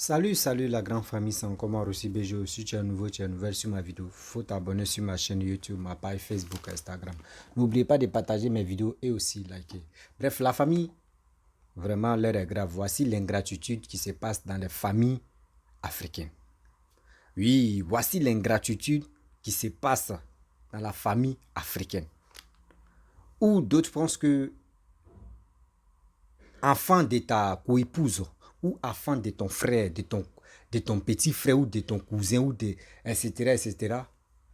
Salut la grande famille, c'est encore moi Rossi BG. Si tu es nouveau, tu es nouvelle sur ma vidéo, faut t'abonner sur ma chaîne YouTube, ma page Facebook, Instagram. N'oubliez pas de partager mes vidéos et aussi liker. Bref, la famille, vraiment l'heure est grave. Voici l'ingratitude qui se passe dans les familles africaines. Oui, voici l'ingratitude qui se passe dans la famille africaine. Ou d'autres pensent que enfant de ta coépouse ou enfant de ton frère, de ton petit frère ou de ton cousin ou de etc. etc.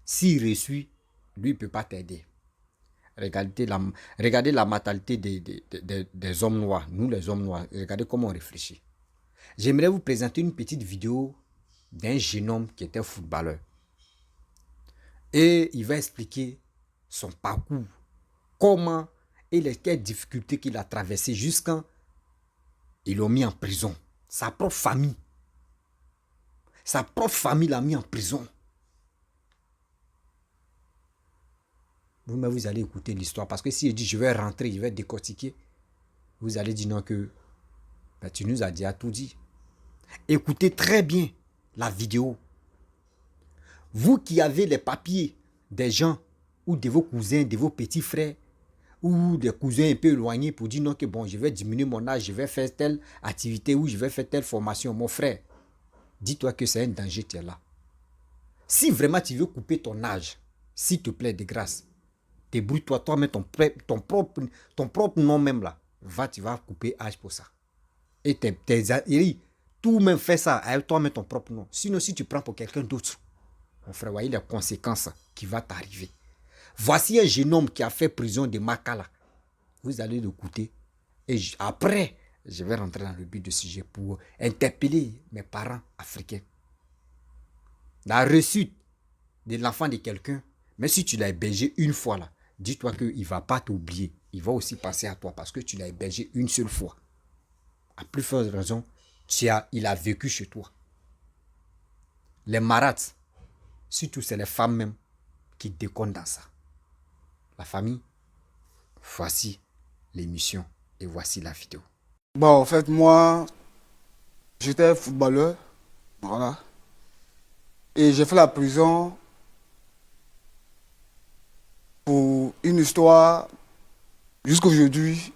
S'il reçut, lui ne peut pas t'aider. Regardez la mentalité des hommes noirs, nous les hommes noirs, regardez comment on réfléchit. J'aimerais vous présenter une petite vidéo d'un jeune homme qui était footballeur. Et il va expliquer son parcours, comment et les quelles difficultés qu'il a traversées jusqu'à ils l'ont mis en prison. Sa propre famille. Sa propre famille l'a mis en prison. Vous allez écouter l'histoire. Parce que si je dis je vais rentrer, je vais décortiquer, vous allez dire non que ben, tu nous as déjà tout dit. Écoutez très bien la vidéo. Vous qui avez les papiers des gens ou de vos cousins, de vos petits frères, ou des cousins un peu éloignés pour dire non que bon, je vais diminuer mon âge, je vais faire telle activité ou je vais faire telle formation. Mon frère, dis-toi que c'est un danger, tu es là. Si vraiment tu veux couper ton âge, s'il te plaît, de grâce, débrouille-toi, toi-même, ton propre nom même là, tu vas couper âge pour ça. Et tout même fait ça avec toi-même ton propre nom. Sinon, si tu prends pour quelqu'un d'autre, mon frère, voyez les conséquences qui vont t'arriver. Voici un jeune homme qui a fait prison de Makala. Vous allez l'écouter. Et après, je vais rentrer dans le but du sujet pour interpeller mes parents africains. La réussite de l'enfant de quelqu'un, même si tu l'as hébergé une fois là, dis-toi qu'il ne va pas t'oublier. Il va aussi passer à toi parce que tu l'as hébergé une seule fois. À plus forte raison, il a vécu chez toi. Les marats, surtout c'est les femmes même qui déconnent dans ça. La famille, voici l'émission et voici la vidéo. Bon, en fait, moi, j'étais footballeur, voilà. Et j'ai fait la prison pour une histoire, jusqu'à aujourd'hui,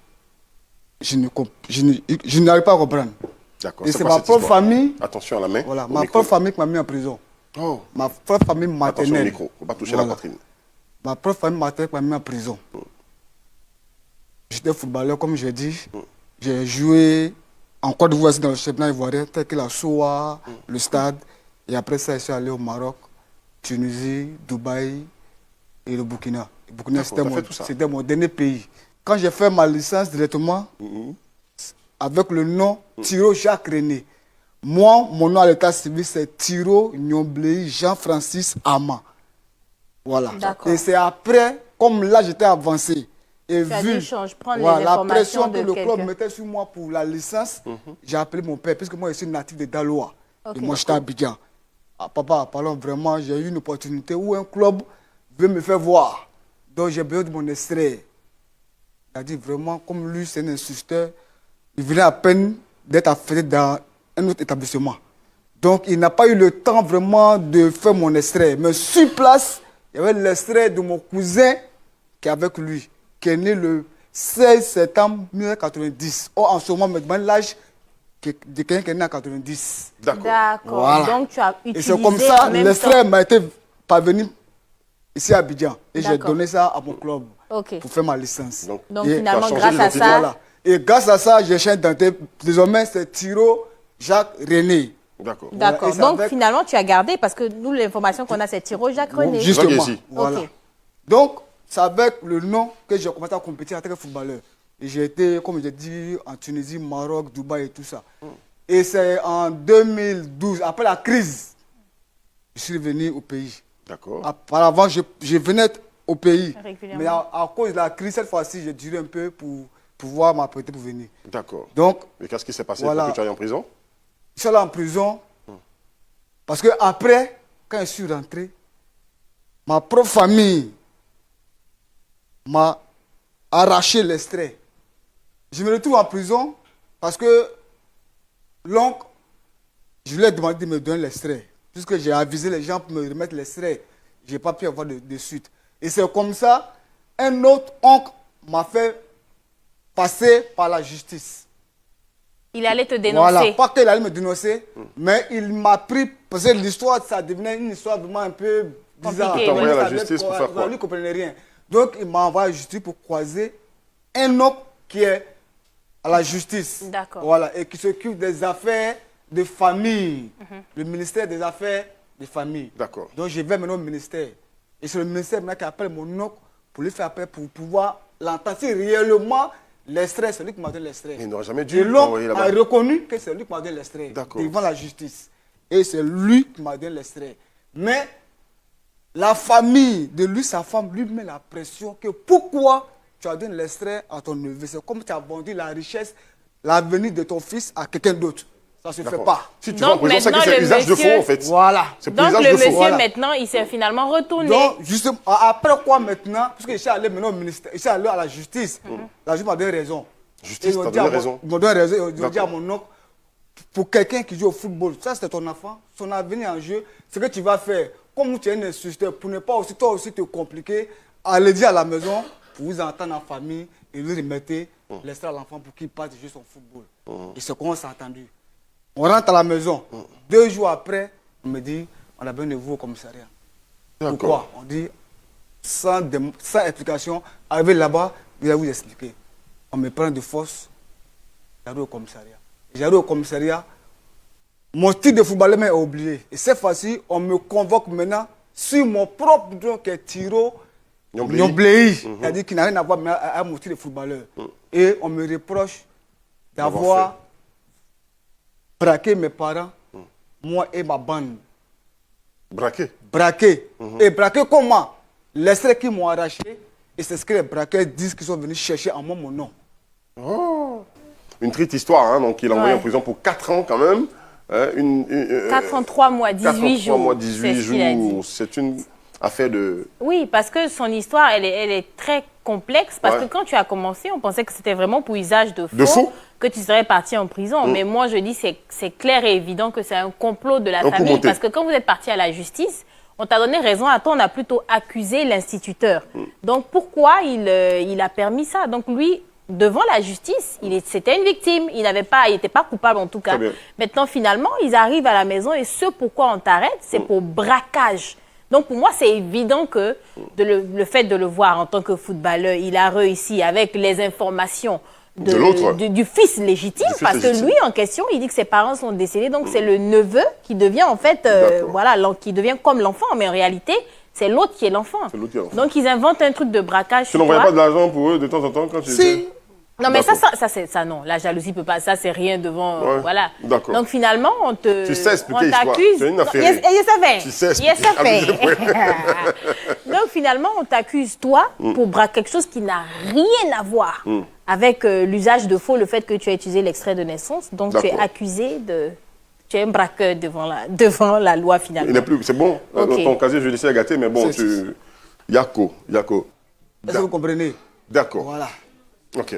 je n'arrive pas à comprendre. D'accord. Et c'est ma propre famille, Attention à la main. voilà, ma propre famille qui m'a mis en prison. Oh. Ma propre famille Attention au maternelle. micro, faut pas toucher Voilà. la poitrine. Ma propre famille maternelle qui m'a mis en prison. J'étais footballeur, comme je l'ai dit. J'ai joué en Côte d'Ivoire, dans le championnat ivoirien, tel que la SOA, le Stade. Et après ça, je suis allé au Maroc, Tunisie, Dubaï et le Burkina. Le Burkina, c'était mon dernier pays. Quand j'ai fait ma licence directement, avec le nom Thiro Jacques René. Moi, mon nom à l'état civil, c'est Thiro Nyomblei Jean-Francis Ama. Voilà. Et c'est après, comme là, j'étais avancé. Et vu la pression que le club mettait sur moi pour la licence, j'ai appelé mon père, puisque moi je suis natif de Daloa. Et moi j'étais à Abidjan. Ah, papa, parlons vraiment, j'ai eu une opportunité où un club veut me faire voir. Donc j'ai besoin de mon extrait. Il a dit vraiment, comme lui c'est un instituteur, il venait à peine d'être affecté dans un autre établissement. Donc il n'a pas eu le temps vraiment de faire mon extrait. Mais sur place, il y avait l'extrait de mon cousin qui est avec lui, qui est né le 16 septembre 1990. Or, en ce moment, me demande l'âge de quelqu'un qui est né en 90. D'accord. Voilà. Donc, tu as utilisé. Et c'est comme ça, l'extrait m'a été parvenu ici à Abidjan. Et j'ai donné ça à mon club pour faire ma licence. Donc finalement, grâce à ça. Voilà. Et grâce à ça, j'ai changé d'identité. Désormais, c'est Thiro Jacques René. D'accord. D'accord. Donc finalement, tu as gardé parce que nous, l'information qu'on a, c'est Thiro Jacques René. Justement. Voilà. Donc, c'est avec le nom que j'ai commencé à compétir en tant que footballeur. Et j'ai été, comme j'ai dit, en Tunisie, Maroc, Dubaï et tout ça. Et c'est en 2012, après la crise, je suis venu au pays. D'accord. Auparavant, je venais au pays. Mais à cause de la crise, cette fois-ci, j'ai duré un peu pour pouvoir m'apprêter pour venir. D'accord. Donc, mais qu'est-ce qui s'est passé pour que tu ailles en prison? Je suis allé en prison parce que après, quand je suis rentré, ma propre famille m'a arraché l'extrait. Je me retrouve en prison parce que l'oncle Je lui ai demandé de me donner l'extrait. Puisque j'ai avisé les gens pour me remettre l'extrait, je n'ai pas pu avoir de suite. Et c'est comme ça, un autre oncle m'a fait passer par la justice. Il allait te dénoncer. Voilà, pas qu'il allait me dénoncer, mais il m'a pris, parce que l'histoire, ça devenait une histoire vraiment un peu bizarre. Compliqué, envoyé à la justice pour faire quoi? Lui ne comprenait rien. Donc, il m'a envoyé à la justice pour croiser un homme qui est à la justice. D'accord. Voilà, et qui s'occupe des affaires de famille. Le ministère des Affaires de famille. D'accord. Donc, je vais maintenant au ministère. Et c'est le ministère maintenant qui appelle mon oncle pour lui faire appel pour pouvoir l'entendre. Si réellement l'extrait, c'est lui qui m'a donné l'extrait. Il n'aurait jamais dû Et l'envoyer l'homme là-bas. a reconnu que c'est lui qui m'a donné l'extrait D'accord. devant la justice. Et c'est lui qui m'a donné l'extrait. Mais la famille de lui, sa femme, lui met la pression que pourquoi tu as donné l'extrait à ton neveu. C'est comme tu as vendu la richesse, l'avenir de ton fils à quelqu'un d'autre. Ça ne se fait D'accord. pas. Si tu Donc, vas en prison, c'est que maintenant, c'est le usage de monsieur- faux, en fait. Voilà. C'est pour Donc usage le de faux. monsieur, Voilà. maintenant, il s'est finalement retourné. Donc, justement, après quoi maintenant? Puisque je suis allé maintenant au ministère, je suis allé à la justice. La justice m'a donné raison. Justice Ils m'ont t'a dit à donné mon- raison. Ils m'ont donné raison. Ils ont dit D'accord. à mon oncle, pour quelqu'un qui joue au football, ça c'est ton enfant, son avenir en jeu, ce que tu vas faire, comme tu es un instituteur, pour ne pas aussi, toi aussi te compliquer, allez dire à la maison, pour vous entendre en famille, et lui remettez l'extrait à l'enfant pour qu'il parte jouer son football. Et c'est comment on s'est entendu. On rentre à la maison. 2 jours après, on me dit, on a besoin de vous au commissariat. D'accord. Pourquoi? On dit, sans explication, arrivé là-bas, il va vous expliquer. On me prend de force, j'arrive au commissariat. J'arrive au commissariat, mon titre de footballeur m'a oublié. Et cette fois-ci, on me convoque maintenant sur mon propre nom qui est Tiro Nyomblei. Nyomblei. C'est-à-dire qu'il n'a rien à voir avec mon titre de footballeur. Et on me reproche d'avoir braqué mes parents, moi et ma bande. Braqué. Braqué. Et braqué comment? L'extrait qu'ils m'ont arraché, et c'est ce que les braqueurs disent qu'ils sont venus chercher en moi mon nom. Une triste histoire, hein. Donc il est envoyé Ouais. en prison pour 4 ans quand même. 4 ans, 3 mois, 18 4 jours. mois, c'est 18 ce qu'il a dit. jours. C'est une affaire de... Oui, parce que son histoire, elle est très complexe. Parce Ouais. que quand tu as commencé, on pensait que c'était vraiment pour usage de faux, De faux. que tu serais parti en prison. Mais moi, je dis c'est clair et évident que c'est un complot de la Un coup famille. monté. Parce que quand vous êtes parti à la justice, on t'a donné raison. À toi, on a plutôt accusé l'instituteur. Donc, pourquoi il a permis ça? Donc, lui, devant la justice, c'était une victime. Il n'était pas coupable en tout cas. Très bien. Maintenant, finalement, ils arrivent à la maison et ce pourquoi on t'arrête, c'est pour braquage. Donc, pour moi, c'est évident que le fait de le voir en tant que footballeur, il a réussi avec les informations De l'autre. du fils légitime, Du fils parce légitime. que lui, en question, il dit que ses parents sont décédés. Donc, c'est le neveu qui devient, en fait, D'accord. voilà, qui devient comme l'enfant. Mais en réalité, c'est l'autre qui est l'enfant. C'est l'autre qui est l'enfant. Donc, ils inventent un truc de braquage. Tu sur n'envoyais toi. pas de l'argent pour eux de temps en temps quand tu Si. Non, mais D'accord. ça, non. La jalousie peut pas. Ça, c'est rien devant. Ouais, Voilà. d'accord. Donc, finalement, on te. Tu sais expliquer on l'histoire. t'accuse. C'est une Non, affaire. yes, yes, ça fait. Tu sais expliquer. Yes, ça fait. Abusez, Donc, finalement, on t'accuse, toi, pour braquer quelque chose qui n'a rien à voir avec l'usage de faux, le fait que tu as utilisé l'extrait de naissance. Donc, tu es D'accord. accusé de. Tu es un braqueur devant la loi, finalement. Il n'est plus... C'est bon. Ok. Dans ton casier judiciaire est gâté, mais bon, C'est- tu... Yako. Est-ce que vous comprenez? D'accord. Voilà. Ok.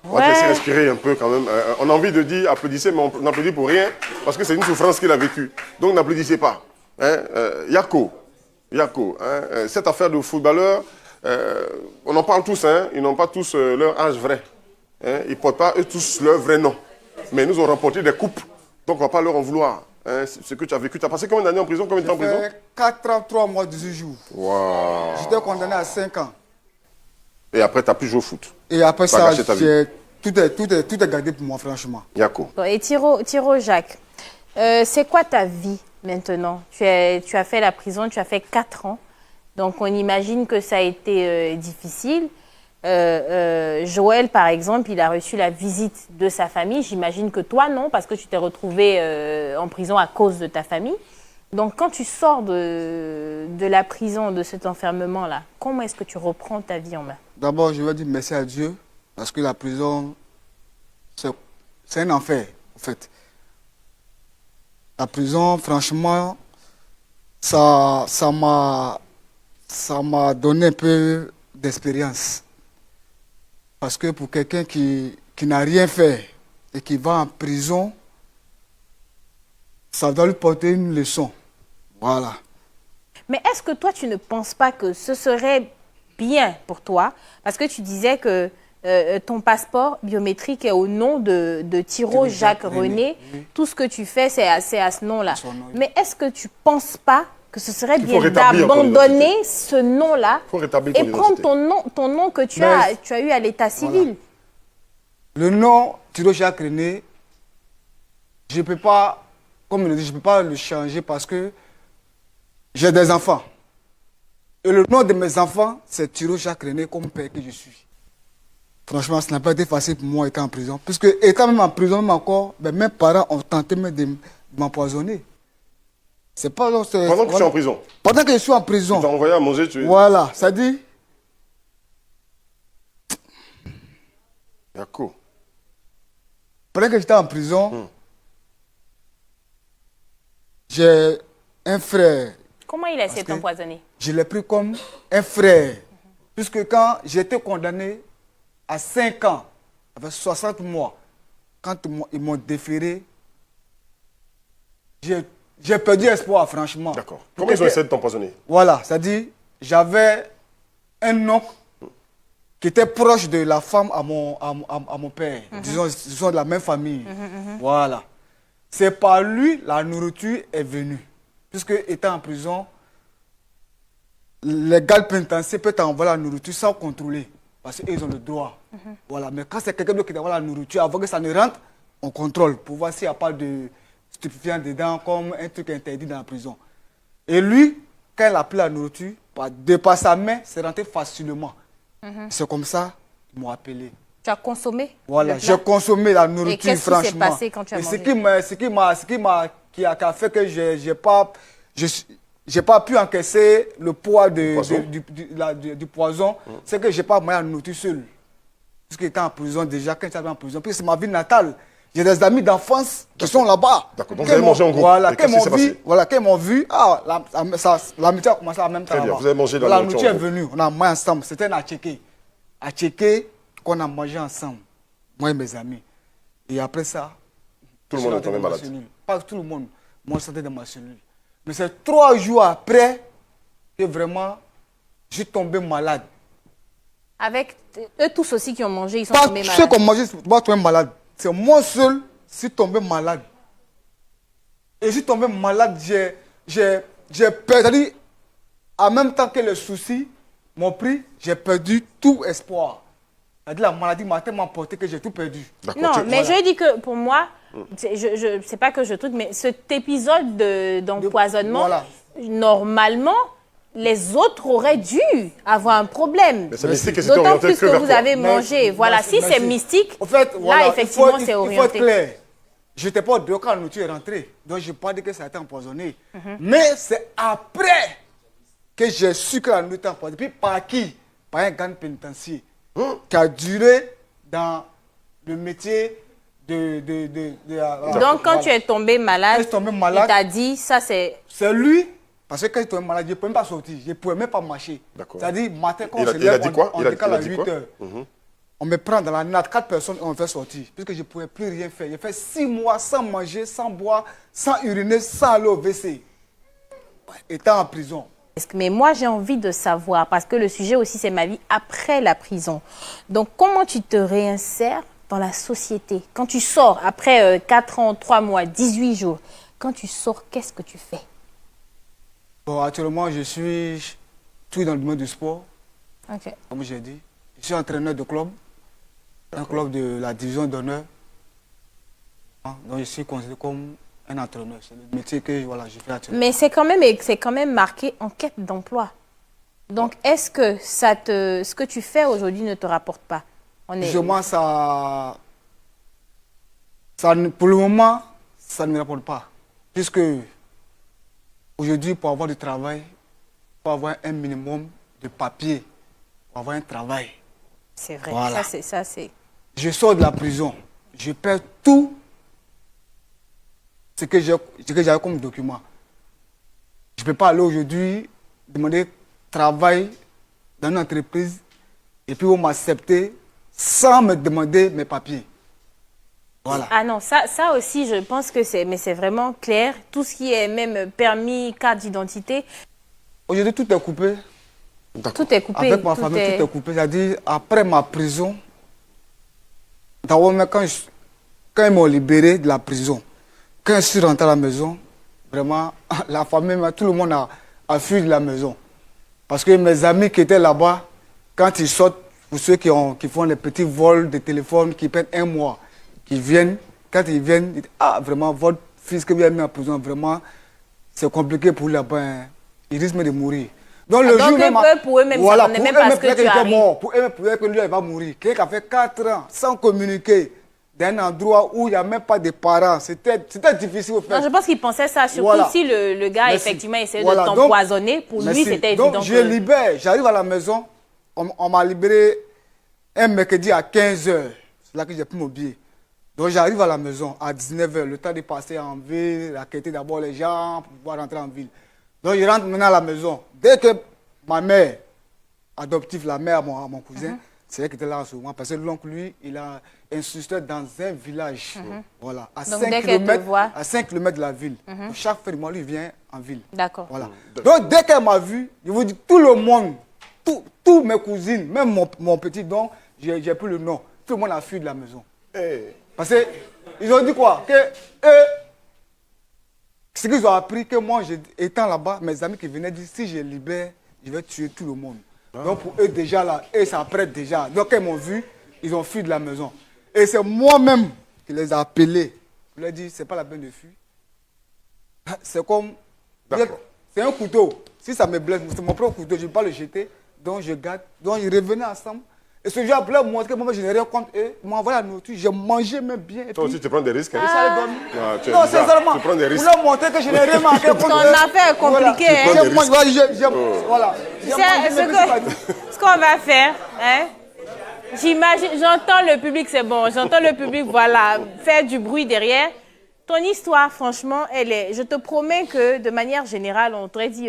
On va te Ouais. laisser respirer un peu quand même. On a envie de dire applaudissez, mais on n'applaudit pour rien, parce que c'est une souffrance qu'il a vécue. Donc n'applaudissez pas. Hein, Yako, hein, cette affaire de footballeur, on en parle tous, hein, ils n'ont pas tous leur âge vrai. Hein, ils ne portent pas eux tous leur vrai nom. Mais ils nous ont remporté des coupes, donc on ne va pas leur en vouloir. Hein, ce que tu as vécu, tu as passé combien d'années en prison? Combien de temps en prison? Fait 4 ans, 3 mois, 18 jours. Waouh. J'étais condamné à 5 ans. Et après, tu n'as plus joué au foot. Et après Ça a ça, gâché ta vie. tout est gardé pour moi, franchement. Yako. Bon, et Thiro Jacques, c'est quoi ta vie maintenant? Tu as fait la prison, tu as fait 4 ans. Donc, on imagine que ça a été difficile. Joël, par exemple, il a reçu la visite de sa famille. J'imagine que toi, non, parce que tu t'es retrouvé en prison à cause de ta famille. Donc, quand tu sors de la prison, de cet enfermement-là, comment est-ce que tu reprends ta vie en main? D'abord, je veux dire merci à Dieu, parce que la prison, c'est un enfer, en fait. La prison, franchement, ça m'a donné un peu d'expérience. Parce que pour quelqu'un qui n'a rien fait et qui va en prison, Ça doit lui porter une leçon. Voilà. Mais est-ce que toi, tu ne penses pas que ce serait bien pour toi? Parce que tu disais que ton passeport biométrique est au nom de Thiro Jacques René. Oui. Tout ce que tu fais, c'est à ce nom-là. Son nom, oui. Mais est-ce que tu ne penses pas que ce serait Il faut bien rétablir ton d'abandonner ce nom-là Il faut rétablir ton et prendre identité. ton nom que tu Mais- as eu à l'état civil? Le nom Thiro Jacques René, je ne peux pas, comme on le dit, je ne peux pas le changer parce que j'ai des enfants. Et le nom de mes enfants, c'est Thiro Jacques René comme père que je suis. Franchement, ça n'a pas été facile pour moi étant en prison. Puisque étant même en prison, même encore, ben, mes parents ont tenté même de m'empoisonner. C'est pas... Pendant que tu es en prison, Pendant que je suis en tu prison. t'as envoyé à manger, tu es... Voilà, ça dit... Yako. Pendant que j'étais en prison, j'ai un frère. Comment il a essayé de Parce que- t'empoisonner? Je l'ai pris comme un frère. Puisque quand j'ai été condamné à 5 ans, avec 60 mois, quand ils m'ont déféré, j'ai perdu espoir, franchement. D'accord. Comment ils ont essayé de t'empoisonner? Voilà, c'est-à-dire, j'avais un oncle qui était proche de la femme à mon père. Disons de la même famille. Voilà. C'est par lui la nourriture est venue. Puisque étant en prison, les gardes pénitentiaires peuvent t'envoyer la nourriture sans contrôler. Parce qu'ils ont le droit. Voilà. Mais quand c'est quelqu'un d'autre qui t'envoie la nourriture, avant que ça ne rentre, on contrôle pour voir s'il n'y a pas de stupéfiants dedans, comme un truc interdit dans la prison. Et lui, quand il a pris la nourriture, de par sa main, c'est rentré facilement. C'est comme ça qu'ils m'ont appelé. Tu as consommé Voilà, le plat? j'ai consommé la nourriture, qu'est-ce qui s'est franchement. passé quand tu as Et mangé? qui a fait que j'ai pas pu encaisser le poids Poison. du poison, c'est que j'ai pas mangé la nourriture seul. Parce que j'étais en prison déjà, quand j'étais en prison, puis c'est ma ville natale. J'ai des amis d'enfance qui sont là-bas. D'accord, donc Qui vous avez m'ont- mangé en groupe. Voilà, Et qui qu'est-ce qui m'ont s'est vu, passé? voilà, qui m'ont vu, l'amitié a commencé en même temps. Très bien, là-bas. vous avez mangé de la La nourriture nourriture en est venue, on a mangé ensemble. C'était un atchéké. Atchéké qu'on a mangé ensemble, moi et mes amis. Et après ça, Tout le je suis monde est rentré tombé dans ma malade. cellule. Pas tout le monde. Moi, je sortais de ma cellule. Mais c'est 3 jours après que vraiment, je suis tombé malade. Avec eux tous aussi qui ont mangé, ils sont Pas tombés ceux malades. qui ont mangé, c'est pas tombé malade. C'est moi seul, je suis tombé malade. Et je suis tombé malade, j'ai perdu, en même temps que les soucis m'ont pris, j'ai perdu tout espoir. C'est-à-dire la maladie m'a tellement porté que j'ai tout perdu. D'accord, Non, tu- mais je dis que pour moi, je sais pas que je trouve, mais cet épisode d'empoisonnement, Voilà. normalement, les autres auraient dû avoir un problème. Mais c'est mystique et c'était D'autant orienté plus que que vers vous toi. avez mangé. Voilà, si c'est mystique, En fait, voilà, là, effectivement, il c'est faut orienté. être clair. Je n'étais pas dehors quand la nourriture est rentrée. Donc, je n'ai pas dit que ça a été empoisonné. Mais c'est après que j'ai su que la nourriture était empoisonnée. Puis par qui? Par un garde pénitentiaire qui a duré dans le métier Donc, quand voilà. tu es tombé malade, Quand je suis tombé malade, il t'a dit, ça c'est... c'est lui, parce que quand j'étais malade, je ne pouvais même pas sortir, je ne pouvais même pas marcher. D'accord. C'est-à-dire, matin, quand Il on a- se il a lève, dit quoi? on Il a- décale il a à dit 8 quoi? heures. On me prend dans la natte, 4 personnes, on me fait sortir. Puisque je ne pouvais plus rien faire. J'ai fait 6 mois sans manger, sans boire, sans uriner, sans aller au WC. Étant en prison. Mais moi, j'ai envie de savoir, parce que le sujet aussi, c'est ma vie après la prison. Donc, comment tu te réinsères dans la société? Quand tu sors, après 4 ans, 3 mois, 18 jours, quand tu sors, qu'est-ce que tu fais? Bon, actuellement, je suis tout dans le domaine du sport, Ok. comme j'ai dit. Je suis entraîneur de club, un club de la division d'honneur. Donc, je suis considéré comme un entraîneur. C'est le métier que voilà, je fais actuellement. Mais c'est quand même marqué en quête d'emploi. Donc, est-ce que ce que tu fais aujourd'hui ne te rapporte pas? Justement, pour le moment, ça ne me rapporte pas. Puisque aujourd'hui, pour avoir du travail, il faut avoir un minimum de papier pour avoir un travail. C'est vrai, Voilà. ça c'est... Je sors de la prison, je perds tout ce que j'avais comme document. Je ne peux pas aller aujourd'hui demander travail dans une entreprise et puis on m'accepter sans me demander mes papiers. Voilà. Ah non, ça aussi, je pense que c'est vraiment clair. Tout ce qui est même permis, carte d'identité, Aujourd'hui, tout est coupé. tout est coupé. Avec ma famille, tout est coupé. C'est-à-dire, après ma prison, d'abord, mais quand ils m'ont libéré de la prison, quand je suis rentré à la maison, vraiment, la famille, tout le monde a fui de la maison. Parce que mes amis qui étaient là-bas, quand ils sortent, pour ceux qui font les petits vols de téléphone, qui prennent un mois, qui viennent, quand ils viennent, ils disent, ah, vraiment, votre fils que vous avez mis en prison, vraiment, c'est compliqué pour lui là-bas. Hein. Il risque même de mourir. Donc, le jour même, pour eux même, ça n'est même pas ce que tu arrives. Mort. Pour eux, que lui, il va mourir. Quelqu'un qui a fait 4 ans sans communiquer d'un endroit où il n'y a même pas de parents. C'était difficile au fait. Non, je pense qu'il pensait ça, surtout Voilà. si le gars, Merci. effectivement, essayait Voilà. de t'empoisonner. Pour lui, Merci. c'était évident. Donc, je libère. J'arrive à la maison. On m'a libéré un mercredi à 15h. C'est là que j'ai pris mon billet. Donc, j'arrive à la maison à 19h. Le temps de passer en ville, d'acquitter d'abord les gens pour pouvoir rentrer en ville. Donc, je rentre maintenant à la maison. Dès que ma mère adoptive, la mère à mon cousin, c'est elle qui était là en ce moment. Parce que l'oncle, lui, il a insisté dans un village. Voilà. À Donc, 5 dès qu'elle te km, voit. à 5 km de la ville. Donc, chaque fin de mois, lui, il vient en ville. D'accord. Voilà. Donc, dès qu'elle m'a vu, je vous dis, tout le monde, tous mes cousines, même mon petit don, j'ai plus le nom. Tout le monde a fui de la maison. Parce qu'ils ont dit quoi? Que eux, ce qu'ils ont appris, que moi, étant là-bas, mes amis qui venaient dire, si je libère, je vais tuer tout le monde. Donc pour eux, déjà là, eux s'apprêtent déjà. Donc quand ils m'ont vu, ils ont fui de la maison. Et c'est moi-même qui les ai appelés. Je leur ai dit, c'est pas la peine de fuir. C'est comme... C'est un couteau. Si ça me blesse, c'est mon propre couteau, je ne vais pas le jeter. Donc je garde. Donc ils revenaient ensemble. Et ce jour, après, moi, je n'ai rien contre eux. Ils m'ont envoyé la nourriture. J'ai mangé même bien. Toi aussi, tu prends des risques. Hein? Et ça allait dormir. Ah, tu es Non, bizarre. sincèrement, Tu prends des risques. pour leur montrer que je n'ai rien manqué contre Ton eux. affaire est compliquée. Tu prends Hein. des risques. Voilà. Ce qu'on va faire, hein? J'imagine, j'entends le public, c'est bon. J'entends le public, voilà, faire du bruit derrière. Ton histoire, franchement, je te promets que de manière générale, on t'aurait dit,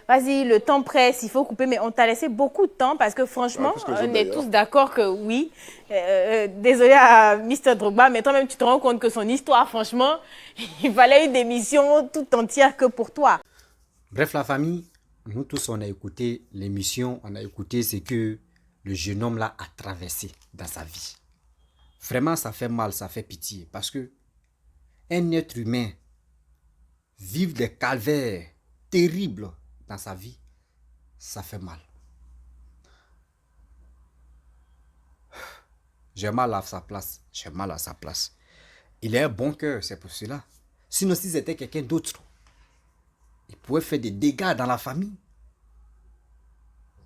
vas-y, le temps presse, il faut couper, mais on t'a laissé beaucoup de temps parce que franchement, plus que les autres, on est d'ailleurs. tous d'accord que oui. Désolé à Mr. Drogba, mais toi-même, tu te rends compte que son histoire, franchement, il fallait une émission tout entière que pour toi. Bref, la famille, nous tous, on a écouté l'émission, on a écouté ce que le jeune homme là a traversé dans sa vie. Vraiment, ça fait mal, ça fait pitié. Parce que un être humain vivre des calvaires terribles dans sa vie, ça fait mal. J'ai mal à sa place. J'ai mal à sa place. Il a un bon cœur, c'est pour cela. Sinon, si c'était quelqu'un d'autre, il pouvait faire des dégâts dans la famille.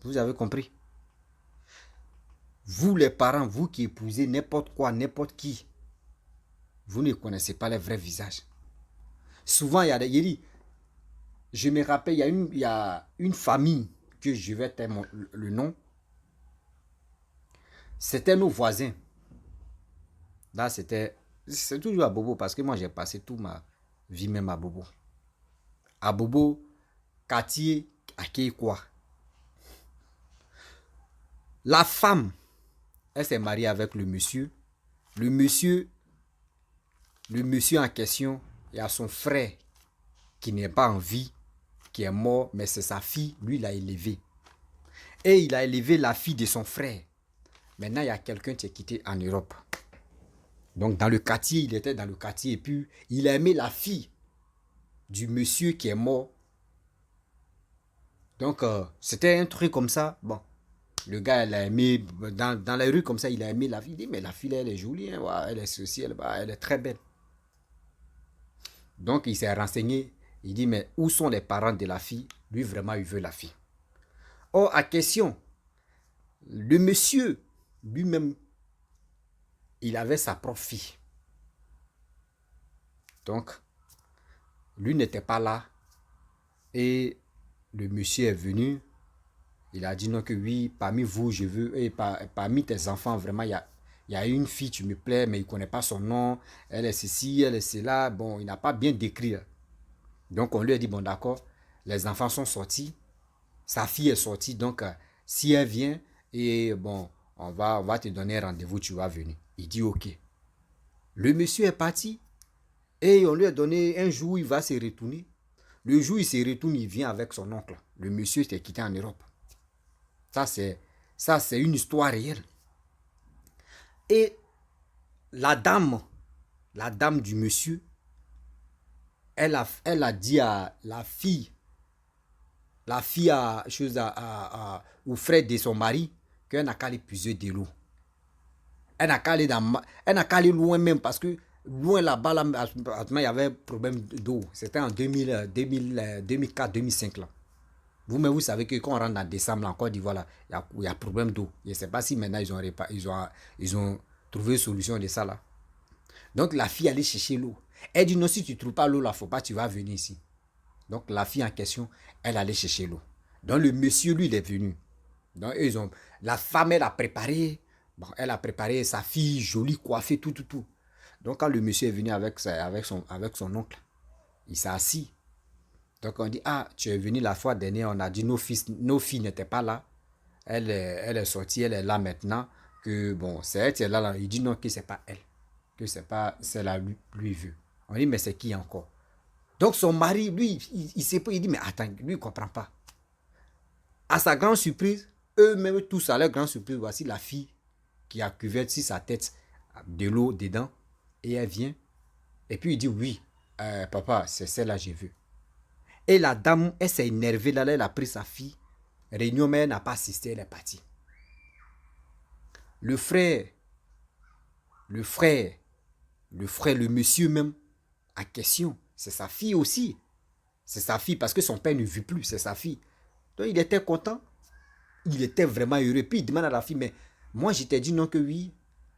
Vous avez compris? Vous les parents, vous qui épousez n'importe quoi, n'importe qui, vous ne connaissez pas les vrais visages. Souvent, il y a des... Je me rappelle, il y a une famille que je vais taire le nom. C'était nos voisins. Là, c'est toujours à Bobo parce que moi, j'ai passé toute ma vie même à Bobo. À Bobo, quartier, à Keikwa. La femme, elle s'est mariée avec le monsieur. Le monsieur en question, il y a son frère qui n'est pas en vie, qui est mort, mais c'est sa fille, lui, il l'a élevé. Et il a élevé la fille de son frère. Maintenant, il y a quelqu'un qui est quitté en Europe. Donc, dans le quartier, il était dans le quartier et puis il a aimé la fille du monsieur qui est mort. Donc, c'était un truc comme ça. Bon, le gars, il a aimé, dans la rue comme ça, il a aimé la fille. Il dit, mais la fille, elle est jolie, hein, ouais, elle est ceci, elle est très belle. Donc, il s'est renseigné. Il dit, mais où sont les parents de la fille? Lui, vraiment, il veut la fille. Or, à question, le monsieur, lui-même, il avait sa propre fille. Donc, lui n'était pas là. Et le monsieur est venu. Il a dit non que oui, parmi vous, je veux, et parmi tes enfants, vraiment, il y a une fille, tu me plais, mais il ne connaît pas son nom. Elle est ceci, elle est cela. Bon, il n'a pas bien décrit. Donc, on lui a dit, bon, d'accord, les enfants sont sortis. Sa fille est sortie. Donc, si elle vient, et bon, on va te donner rendez-vous, tu vas venir. Il dit, ok. Le monsieur est parti et on lui a donné un jour, il va se retourner. Le jour où il se retourne, il vient avec son oncle. Le monsieur s'est quitté en Europe. Ça, c'est une histoire réelle. Et la dame du monsieur, elle a dit à la fille au frère de son mari, qu'elle n'a qu'à aller puiser de l'eau. Elle n'a qu'à aller loin même parce que loin là-bas, là, il y avait un problème d'eau. C'était en 2004-2005 là. Vous-même, vous savez que quand on rentre en décembre, là, en Côte d'Ivoire, il y a problème d'eau. Je ne sais pas si maintenant ils ont trouvé une solution de ça là. Donc la fille allait chercher l'eau. Elle dit non, si tu ne trouves pas l'eau là, faut pas, tu vas venir ici. Donc la fille en question, elle allait chercher l'eau. Donc le monsieur, lui, il est venu. Donc la femme, elle a préparé. Bon, elle a préparé sa fille, jolie, coiffée, tout. Donc quand le monsieur est venu avec son oncle, il s'est assis. Donc on dit, ah, tu es venu la fois dernière, on a dit, nos filles n'étaient pas là. Elle est sortie, elle est là maintenant. Que bon, c'est elle qui est là. Il dit non, que c'est pas elle. Que c'est pas celle-là, lui veut. On dit, mais c'est qui encore? Donc son mari, lui, il sait pas, il dit, mais attends, lui, il ne comprend pas. À sa grande surprise, eux-mêmes tous, à leur grande surprise, voici la fille qui a couvert sur sa tête de l'eau dedans. Et elle vient. Et puis il dit, oui, papa, c'est celle-là que j'ai vue. Et la dame, elle s'est énervée, là, elle a pris sa fille. Réunion, mais elle n'a pas assisté, elle est partie. Le monsieur même, en question, c'est sa fille aussi. C'est sa fille parce que son père ne vit plus, c'est sa fille. Donc il était content, il était vraiment heureux. Puis il demande à la fille, mais moi je t'ai dit non que oui,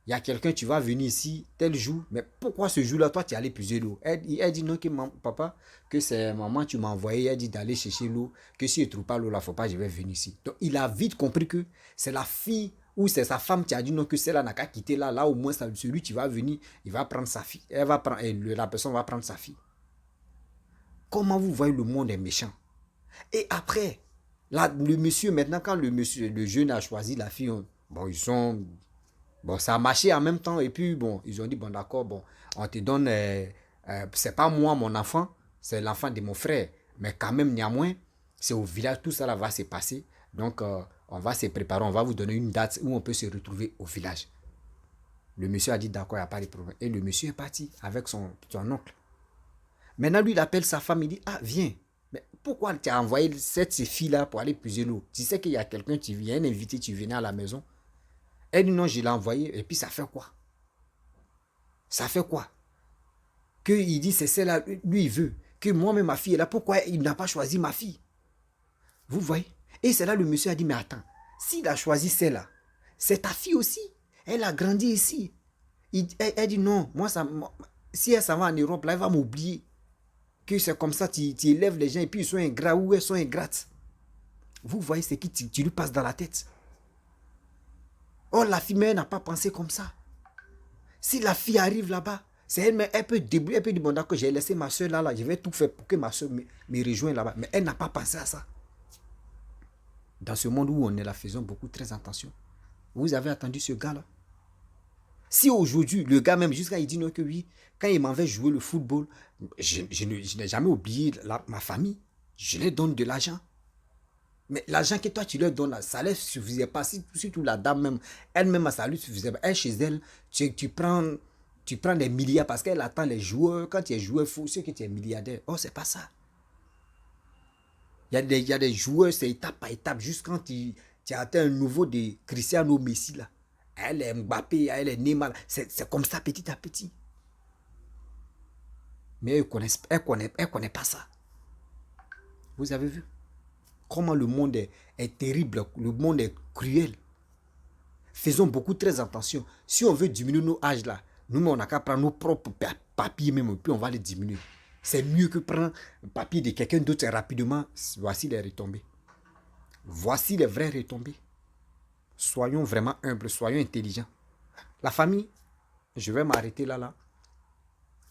il y a quelqu'un, tu vas venir ici tel jour, mais pourquoi ce jour-là, toi tu es allé puiser l'eau? Elle dit non que papa, que c'est maman, tu m'as envoyé, elle dit d'aller chercher l'eau, que si je ne trouve pas l'eau là, faut pas, je vais venir ici. Donc il a vite compris que c'est la fille ou c'est sa femme qui a dit non que celle-là n'a qu'à quitter là au moins celui qui va venir, il va prendre sa fille, la personne va prendre sa fille. Comment vous voyez le monde est méchant? Et après, là, le monsieur, maintenant, quand le jeune a choisi la fille, bon, ça a marché en même temps. Et puis, bon, ils ont dit, bon, d'accord, bon, on te donne, c'est pas moi, mon enfant, c'est l'enfant de mon frère. Mais quand même, néanmoins, c'est au village, tout ça là va se passer. Donc, on va se préparer, on va vous donner une date où on peut se retrouver au village. Le monsieur a dit, d'accord, il n'y a pas de problème. Et le monsieur est parti avec son oncle. Maintenant, lui, il appelle sa femme, il dit, ah, viens. Mais pourquoi tu as envoyé ces filles-là pour aller puiser l'eau? Tu sais qu'il y a quelqu'un, tu viens, un invité, tu venais à la maison. Elle dit non, je l'ai envoyé. Et puis ça fait quoi? Ça fait quoi? Qu'il dit c'est celle-là, lui il veut. Que moi-même ma fille est là, pourquoi il n'a pas choisi ma fille? Vous voyez? Et c'est là le monsieur a dit, mais attends, s'il a choisi celle-là, c'est ta fille aussi. Elle a grandi ici. Elle dit non, si elle s'en va en Europe, là, elle va m'oublier. Que c'est comme ça, tu élèves les gens et puis ils sont ingrats ou elles sont ingrates. Vous voyez ce qui tu lui passes dans la tête. Oh, la fille, mais elle n'a pas pensé comme ça. Si la fille arrive là-bas, c'est elle, mais elle peut débrouiller, elle peut dire, bon d'accord, j'ai laissé ma soeur là, je vais tout faire pour que ma soeur me rejoigne là-bas. Mais elle n'a pas pensé à ça. Dans ce monde où on est là, faisons beaucoup très attention. Vous avez attendu ce gars-là? Si aujourd'hui, le gars même, jusqu'à il dit non que oui, quand il m'en va jouer le football, je n'ai jamais oublié ma famille. Je leur donne de l'argent. Mais l'argent que toi, tu leur donnes, là, ça ne leur suffisait pas. Surtout la dame même, elle-même, ça ne lui suffisait pas. Elle, chez elle, tu prends des milliards parce qu'elle attend les joueurs. Quand tu es joueur, il faut aussi que tu es milliardaire. Oh, c'est pas ça. Il y a des joueurs, c'est étape par étape. Juste quand tu as atteint un niveau de Cristiano Messi, là. Elle est Mbappé, elle est Neymar. C'est comme ça petit à petit. Mais elle ne connaît pas ça. Vous avez vu comment le monde est terrible, le monde est cruel. Faisons beaucoup très attention. Si on veut diminuer nos âges là, nous on n'a qu'à prendre nos propres papiers même, puis on va les diminuer. C'est mieux que prendre le papier de quelqu'un d'autre rapidement. Voici les retombées. Voici les vraies retombées. Soyons vraiment humbles, soyons intelligents. La famille, je vais m'arrêter là.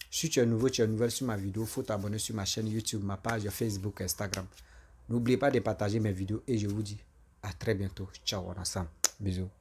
Si tu es nouveau, tu es nouvelle sur ma vidéo, il faut t'abonner sur ma chaîne YouTube, ma page Facebook, Instagram. N'oubliez pas de partager mes vidéos et je vous dis à très bientôt. Ciao, on ensemble. Bisous.